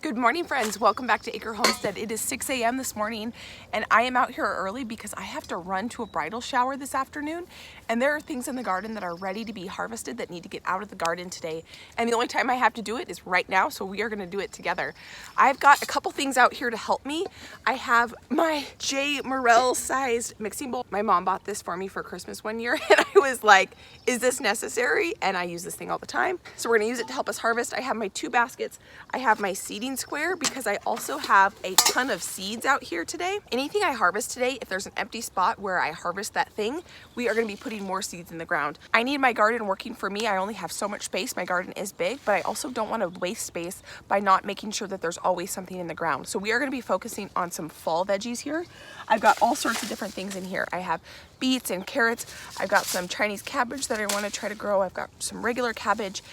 Good morning, friends. Welcome back to Acre Homestead. It is 6 a.m. this morning and I am out here early because I have to run to a bridal shower this afternoon, and there are things in the garden that are ready to be harvested that need to get out of the garden today, and the only time I have to do it is right now, so we are going to do it together. I've got a couple things out here to help me. I have my J. Morrell sized mixing bowl. My mom bought this for me for Christmas one year and I was like, is this necessary? And I use this thing all the time. So we're going to use it to help us harvest. I have my 2 baskets. I have my seeding square because I also have a ton of seeds out here today. Anything I harvest today, if there's an empty spot where I harvest that thing, we are going to be putting more seeds in the ground. I need my garden working for me. I only have so much space. My garden is big, but I also don't want to waste space by not making sure that there's always something in the ground. So we are going to be focusing on some fall veggies here. I've got all sorts of different things in here. I have beets and carrots. I've got some Chinese cabbage that I want to try to grow. I've got some regular cabbage,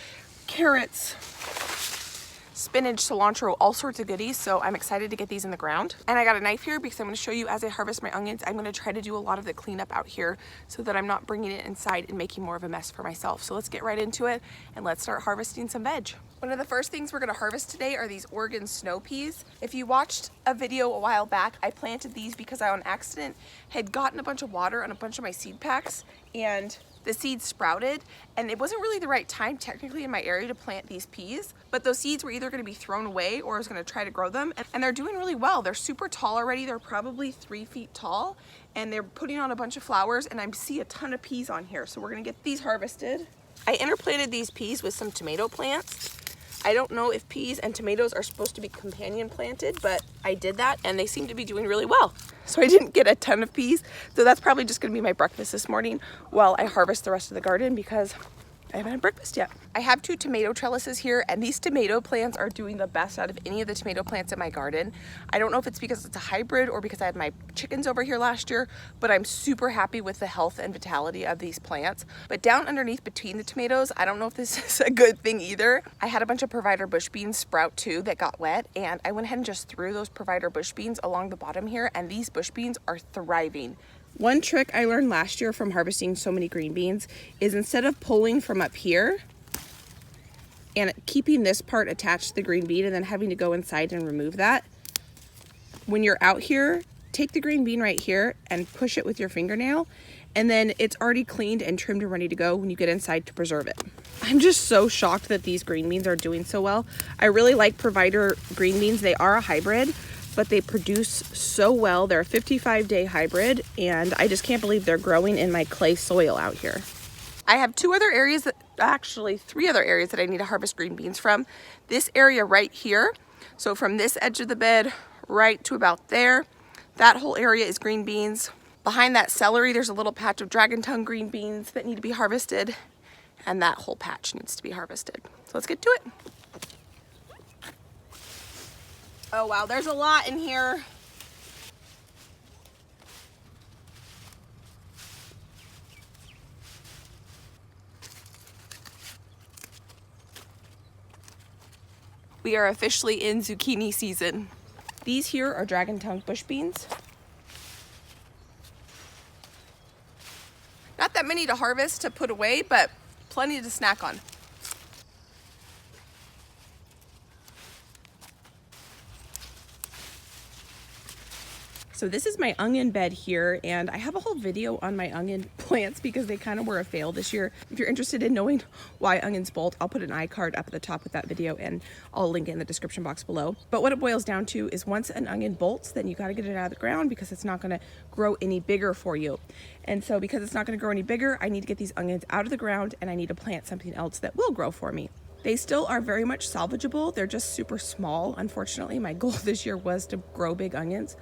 carrots, spinach, cilantro, all sorts of goodies. So I'm excited to get these in the ground. And I got a knife here because I'm going to show you as I harvest my onions. I'm going to try to do a lot of the cleanup out here so that I'm not bringing it inside and making more of a mess for myself. So let's get right into it and let's start harvesting some veg. One of the first things we're going to harvest today are these Oregon snow peas. If you watched a video a while back, I planted these because I on accident had gotten a bunch of water on a bunch of my seed packs and the seeds sprouted, and it wasn't really the right time technically in my area to plant these peas, but those seeds were either going to be thrown away or I was going to try to grow them, and they're doing really well. They're super tall already. They're probably 3 feet tall, and they're putting on a bunch of flowers, and I see a ton of peas on here. So we're going to get these harvested. I interplanted these peas with some tomato plants. I don't know if peas and tomatoes are supposed to be companion planted, but I did that and they seem to be doing really well. So I didn't get a ton of peas. So that's probably just gonna be my breakfast this morning while I harvest the rest of the garden because I haven't had breakfast yet. I have 2 tomato trellises here, and these tomato plants are doing the best out of any of the tomato plants in my garden. I don't know if it's because it's a hybrid or because I had my chickens over here last year, but I'm super happy with the health and vitality of these plants. But down underneath between the tomatoes, I don't know if this is a good thing either. I had a bunch of provider bush beans sprout too that got wet, and I went ahead and just threw those provider bush beans along the bottom here, and these bush beans are thriving. One trick I learned last year from harvesting so many green beans is instead of pulling from up here and keeping this part attached to the green bean and then having to go inside and remove that, when you're out here, take the green bean right here and push it with your fingernail, and then it's already cleaned and trimmed and ready to go when you get inside to preserve it. I'm just so shocked that these green beans are doing so well. I really like Provider green beans. They are a hybrid, but they produce so well. They're a 55-day hybrid, and I just can't believe they're growing in my clay soil out here. I have 3 other areas that I need to harvest green beans from. This area right here, so from this edge of the bed right to about there, that whole area is green beans. Behind that celery, there's a little patch of dragon tongue green beans that need to be harvested, and that whole patch needs to be harvested. So let's get to it. Oh wow, there's a lot in here. We are officially in zucchini season. These here are dragon tongue bush beans. Not that many to harvest to put away, but plenty to snack on. So this is my onion bed here, and I have a whole video on my onion plants because they kind of were a fail this year. If you're interested in knowing why onions bolt, I'll put an iCard up at the top with that video, and I'll link it in the description box below. But what it boils down to is once an onion bolts, then you got to get it out of the ground because it's not going to grow any bigger for you. And so because it's not going to grow any bigger, I need to get these onions out of the ground, and I need to plant something else that will grow for me. They still are very much salvageable. They're just super small. Unfortunately, my goal this year was to grow big onions.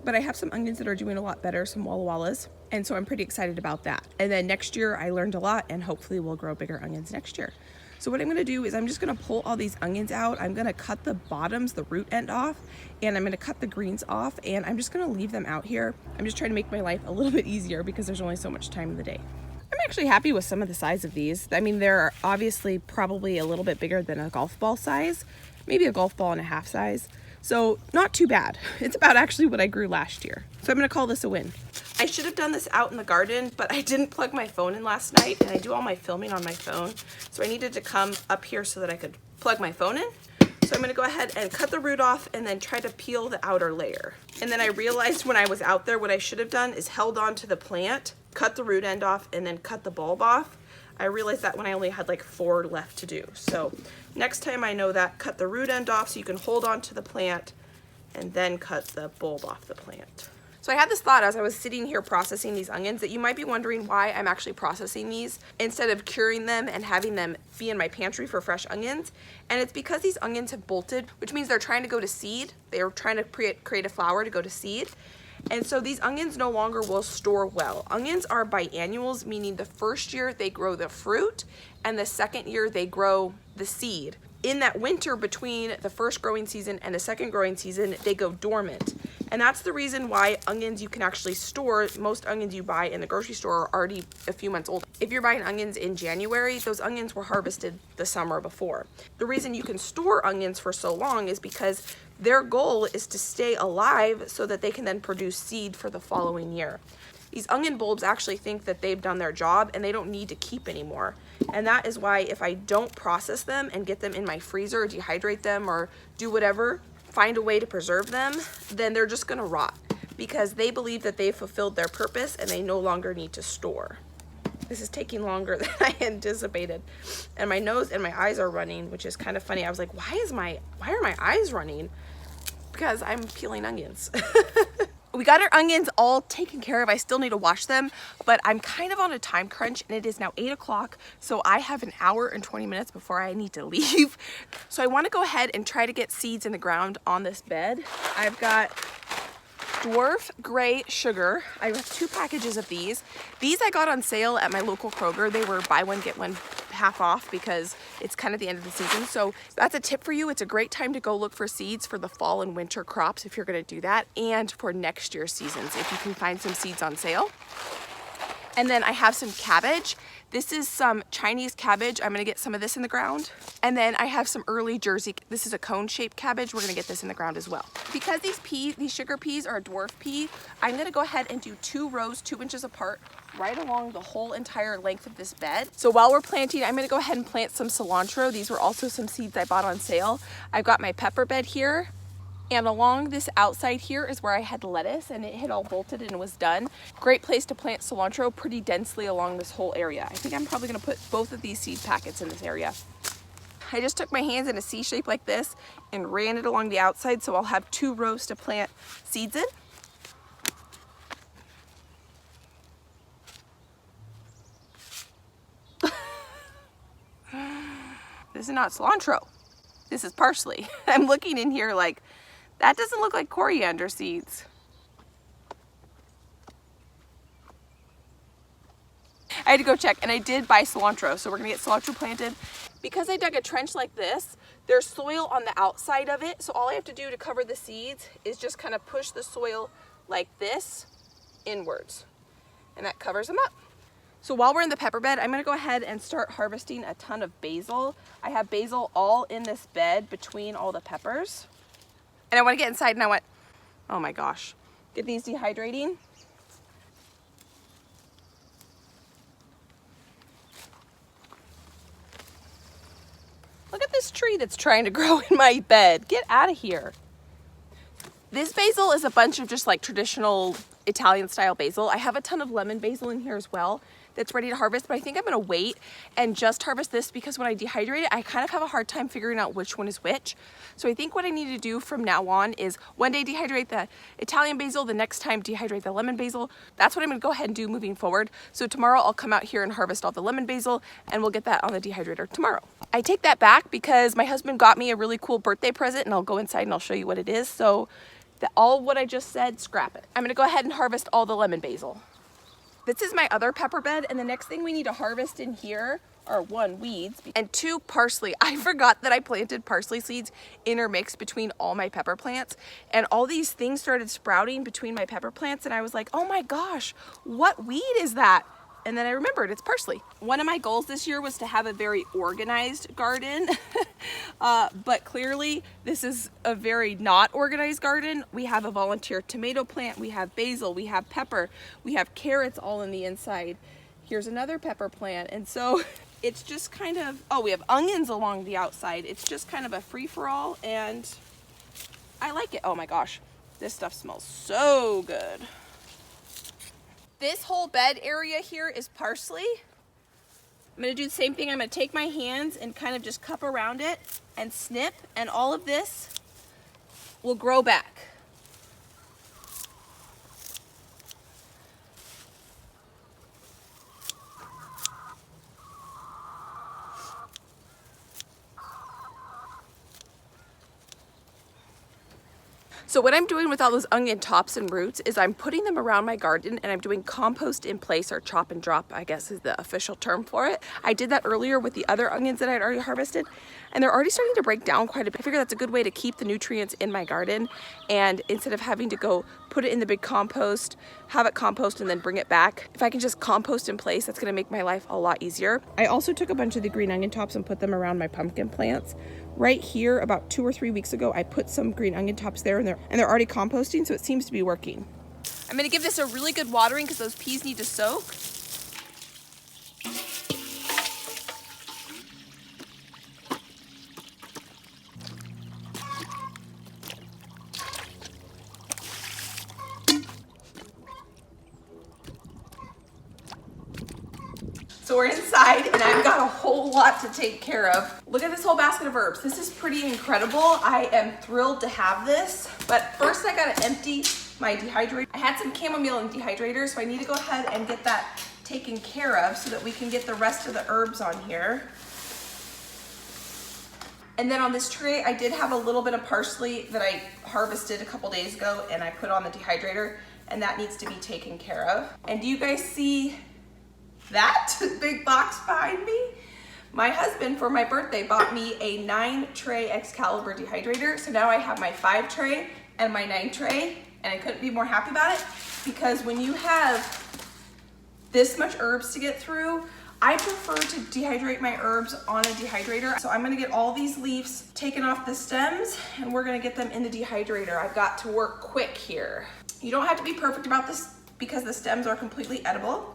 But I have some onions that are doing a lot better, some Walla Wallas, and so I'm pretty excited about that. And then next year I learned a lot, and hopefully we'll grow bigger onions next year. So what I'm gonna do is I'm just gonna pull all these onions out. I'm gonna cut the bottoms, the root end off, and I'm gonna cut the greens off, and I'm just gonna leave them out here. I'm just trying to make my life a little bit easier because there's only so much time in the day. I'm actually happy with some of the size of these. I mean, they're obviously probably a little bit bigger than a golf ball size, maybe a golf ball and a half size. So not too bad. It's about actually what I grew last year. So I'm gonna call this a win. I should have done this out in the garden, but I didn't plug my phone in last night, and I do all my filming on my phone. So I needed to come up here so that I could plug my phone in. So I'm gonna go ahead and cut the root off and then try to peel the outer layer. And then I realized when I was out there, what I should have done is held on to the plant, cut the root end off, and then cut the bulb off. I realized that when I only had like 4 left to do. So next time I know that, cut the root end off so you can hold on to the plant and then cut the bulb off the plant. So I had this thought as I was sitting here processing these onions that you might be wondering why I'm actually processing these instead of curing them and having them be in my pantry for fresh onions. And it's because these onions have bolted, which means they're trying to go to seed. They're trying to create a flower to go to seed. And so these onions no longer will store well. Onions are biannuals, meaning the first year they grow the fruit and the second year they grow the seed. In that winter between the first growing season and the second growing season, they go dormant. And that's the reason why onions you can actually store, most onions you buy in the grocery store are already a few months old. If you're buying onions in January, those onions were harvested the summer before. The reason you can store onions for so long is because their goal is to stay alive so that they can then produce seed for the following year. These onion bulbs actually think that they've done their job and they don't need to keep anymore. And that is why if I don't process them and get them in my freezer, dehydrate them or do whatever, find a way to preserve them, then they're just gonna rot because they believe that they've fulfilled their purpose and they no longer need to store. This is taking longer than I anticipated. And my nose and my eyes are running, which is kind of funny. I was like, why are my eyes running? Because I'm peeling onions. We got our onions all taken care of. I still need to wash them, but I'm kind of on a time crunch and it is now 8 o'clock. So I have an hour and 20 minutes before I need to leave. So I want to go ahead and try to get seeds in the ground on this bed. I've got dwarf gray sugar. I have 2 packages of these. These I got on sale at my local Kroger. They were buy one, get one half off because it's kind of the end of the season. So that's a tip for you. It's a great time to go look for seeds for the fall and winter crops if you're going to do that, and for next year's seasons if you can find some seeds on sale. And then I have some cabbage. This is some Chinese cabbage. I'm gonna get some of this in the ground. And then I have some early Jersey. This is a cone-shaped cabbage. We're gonna get this in the ground as well. Because these sugar peas are a dwarf pea, I'm gonna go ahead and do 2 rows 2 inches apart right along the whole entire length of this bed. So while we're planting, I'm gonna go ahead and plant some cilantro. These were also some seeds I bought on sale. I've got my pepper bed here. And along this outside here is where I had lettuce and it had all bolted and was done. Great place to plant cilantro pretty densely along this whole area. I think I'm probably gonna put both of these seed packets in this area. I just took my hands in a C shape like this and ran it along the outside so I'll have 2 rows to plant seeds in. This is not cilantro. This is parsley. I'm looking in here like, that doesn't look like coriander seeds. I had to go check and I did buy cilantro. So we're gonna get cilantro planted. Because I dug a trench like this, there's soil on the outside of it. So all I have to do to cover the seeds is just kind of push the soil like this inwards. And that covers them up. So while we're in the pepper bed, I'm gonna go ahead and start harvesting a ton of basil. I have basil all in this bed between all the peppers. And I want to get inside and I went, oh my gosh, get these dehydrating. Look at this tree that's trying to grow in my bed. Get out of here. This basil is a bunch of just like traditional Italian style basil. I have a ton of lemon basil in here as well that's ready to harvest, but I think I'm gonna wait and just harvest this because when I dehydrate it, I kind of have a hard time figuring out which one is which. So I think what I need to do from now on is one day dehydrate the Italian basil, the next time dehydrate the lemon basil. That's what I'm gonna go ahead and do moving forward. So tomorrow I'll come out here and harvest all the lemon basil and we'll get that on the dehydrator tomorrow. I take that back because my husband got me a really cool birthday present and I'll go inside and I'll show you what it is. So all what I just said, scrap it. I'm gonna go ahead and harvest all the lemon basil. This is my other pepper bed, and the next thing we need to harvest in here are 1, weeds, and 2, parsley. I forgot that I planted parsley seeds intermixed between all my pepper plants, and all these things started sprouting between my pepper plants, and I was like, oh my gosh, what weed is that? And then I remembered it's parsley. One of my goals this year was to have a very organized garden, but clearly this is a very not organized garden. We have a volunteer tomato plant, we have basil, we have pepper, we have carrots all in the inside. Here's another pepper plant. And so it's just kind of, oh, we have onions along the outside. It's just kind of a free-for-all, and I like it. Oh my gosh, this stuff smells so good. This whole bed area here is parsley. I'm gonna do the same thing. I'm gonna take my hands and kind of just cup around it and snip, and all of this will grow back. So what I'm doing with all those onion tops and roots is I'm putting them around my garden, and I'm doing compost in place, or chop and drop, I guess is the official term for it. I did that earlier with the other onions that I'd already harvested, and they're already starting to break down quite a bit. I figure that's a good way to keep the nutrients in my garden, and instead of having to go put it in the big compost, have it compost and then bring it back, if I can just compost in place, that's gonna make my life a lot easier. I also took a bunch of the green onion tops and put them around my pumpkin plants. Right here, about 2 or 3 weeks ago, I put some green onion tops there, and they're already composting, so it seems to be working. I'm gonna give this a really good watering because those peas need to soak. So we're inside, and I've got a whole lot to take care of. Look at this whole basket of herbs. This is pretty incredible. I am thrilled to have this, but first I gotta empty my dehydrator. I had some chamomile in dehydrator, so I need to go ahead and get that taken care of so that we can get the rest of the herbs on here. And then on this tray, I did have a little bit of parsley that I harvested a couple days ago, and I put on the dehydrator, and that needs to be taken care of. And do you guys see that big box behind me? My husband, for my birthday, bought me a 9-tray Excalibur dehydrator. So now I have my 5-tray and my 9-tray, and I couldn't be more happy about it, because when you have this much herbs to get through, I prefer to dehydrate my herbs on a dehydrator. So I'm gonna get all these leaves taken off the stems, and we're gonna get them in the dehydrator. I've got to work quick here. You don't have to be perfect about this because the stems are completely edible.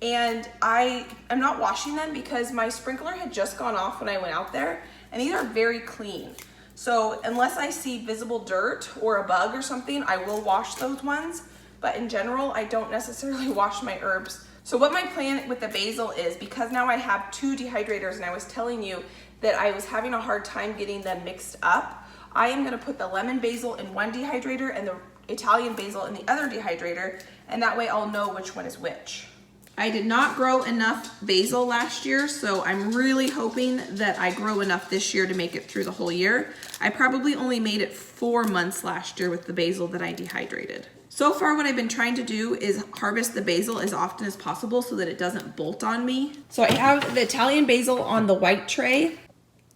And I am not washing them because my sprinkler had just gone off when I went out there, and these are very clean. So unless I see visible dirt or a bug or something, I will wash those ones. But in general, I don't necessarily wash my herbs. So what my plan with the basil is, because now I have 2 dehydrators, and I was telling you that I was having a hard time getting them mixed up, I am gonna put the lemon basil in one dehydrator and the Italian basil in the other dehydrator, and that way I'll know which one is which. I did not grow enough basil last year, so I'm really hoping that I grow enough this year to make it through the whole year. I probably only made it 4 months last year with the basil that I dehydrated. So far, what I've been trying to do is harvest the basil as often as possible so that it doesn't bolt on me. So I have the Italian basil on the white tray.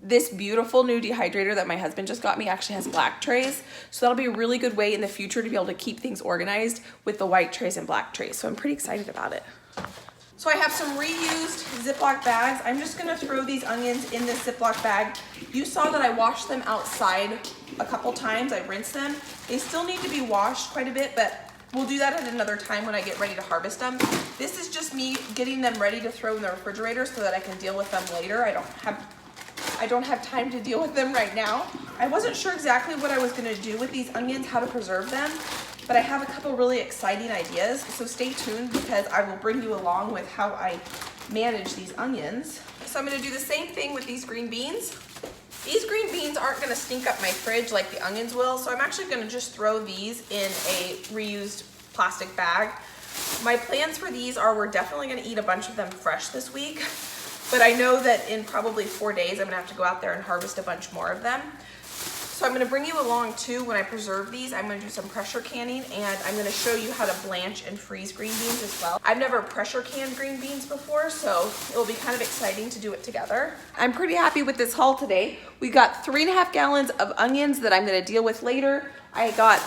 This beautiful new dehydrator that my husband just got me actually has black trays. So that'll be a really good way in the future to be able to keep things organized with the white trays and black trays. So I'm pretty excited about it. So I have some reused Ziploc bags. I'm just gonna throw these onions in this Ziploc bag. You saw that I washed them outside a couple times. I rinsed them. They still need to be washed quite a bit, but we'll do that at another time when I get ready to harvest them. This is just me getting them ready to throw in the refrigerator so that I can deal with them later. I don't have time to deal with them right now. I wasn't sure exactly what I was gonna do with these onions, how to preserve them, but I have a couple really exciting ideas. So stay tuned because I will bring you along with how I manage these onions. So I'm gonna do the same thing with these green beans. These green beans aren't gonna stink up my fridge like the onions will, so I'm actually gonna just throw these in a reused plastic bag. My plans for these are we're definitely gonna eat a bunch of them fresh this week, but I know that in probably 4 days, I'm gonna have to go out there and harvest a bunch more of them. So I'm gonna bring you along too when I preserve these. I'm gonna do some pressure canning, and I'm gonna show you how to blanch and freeze green beans as well. I've never pressure canned green beans before, so it'll be kind of exciting to do it together. I'm pretty happy with this haul today. We got 3.5 gallons of onions that I'm gonna deal with later. I got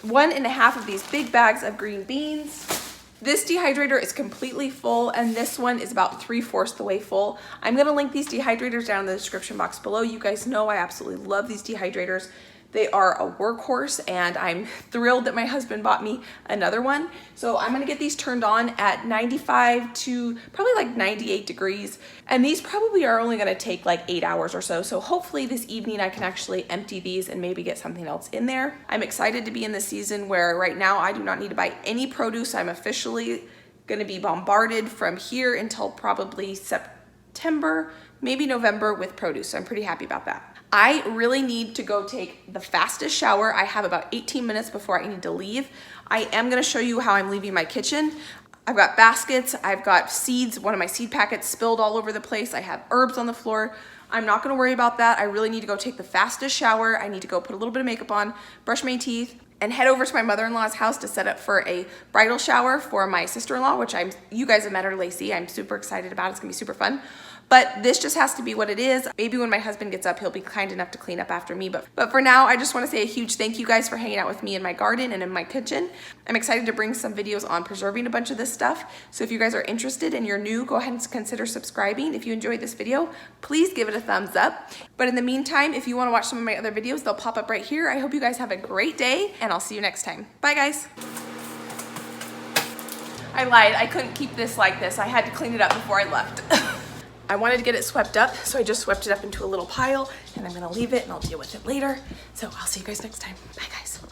1.5 of these big bags of green beans. This dehydrator is completely full, and this one is about 3/4 the way full. I'm gonna link these dehydrators down in the description box below. You guys know I absolutely love these dehydrators They are a workhorse, and I'm thrilled that my husband bought me another one. So I'm gonna get these turned on at 95 to probably like 98 degrees. And these probably are only gonna take like 8 hours or so. So hopefully this evening I can actually empty these and maybe get something else in there. I'm excited to be in the season where right now I do not need to buy any produce. I'm officially gonna be bombarded from here until probably September, maybe November with produce. So I'm pretty happy about that. I really need to go take the fastest shower. I have about 18 minutes before I need to leave. I am gonna show you how I'm leaving my kitchen. I've got baskets, I've got seeds, one of my seed packets spilled all over the place. I have herbs on the floor. I'm not gonna worry about that. I really need to go take the fastest shower. I need to go put a little bit of makeup on, brush my teeth, and head over to my mother-in-law's house to set up for a bridal shower for my sister-in-law, which you guys have met her, Lacey. I'm super excited about it. It's gonna be super fun. But this just has to be what it is. Maybe when my husband gets up, he'll be kind enough to clean up after me. But for now, I just want to say a huge thank you guys for hanging out with me in my garden and in my kitchen. I'm excited to bring some videos on preserving a bunch of this stuff. So if you guys are interested and you're new, go ahead and consider subscribing. If you enjoyed this video, please give it a thumbs up. But in the meantime, if you want to watch some of my other videos, they'll pop up right here. I hope you guys have a great day, and I'll see you next time. Bye, guys. I lied. I couldn't keep this like this. I had to clean it up before I left. I wanted to get it swept up, so I just swept it up into a little pile, and I'm gonna leave it and I'll deal with it later. So I'll see you guys next time. Bye, guys.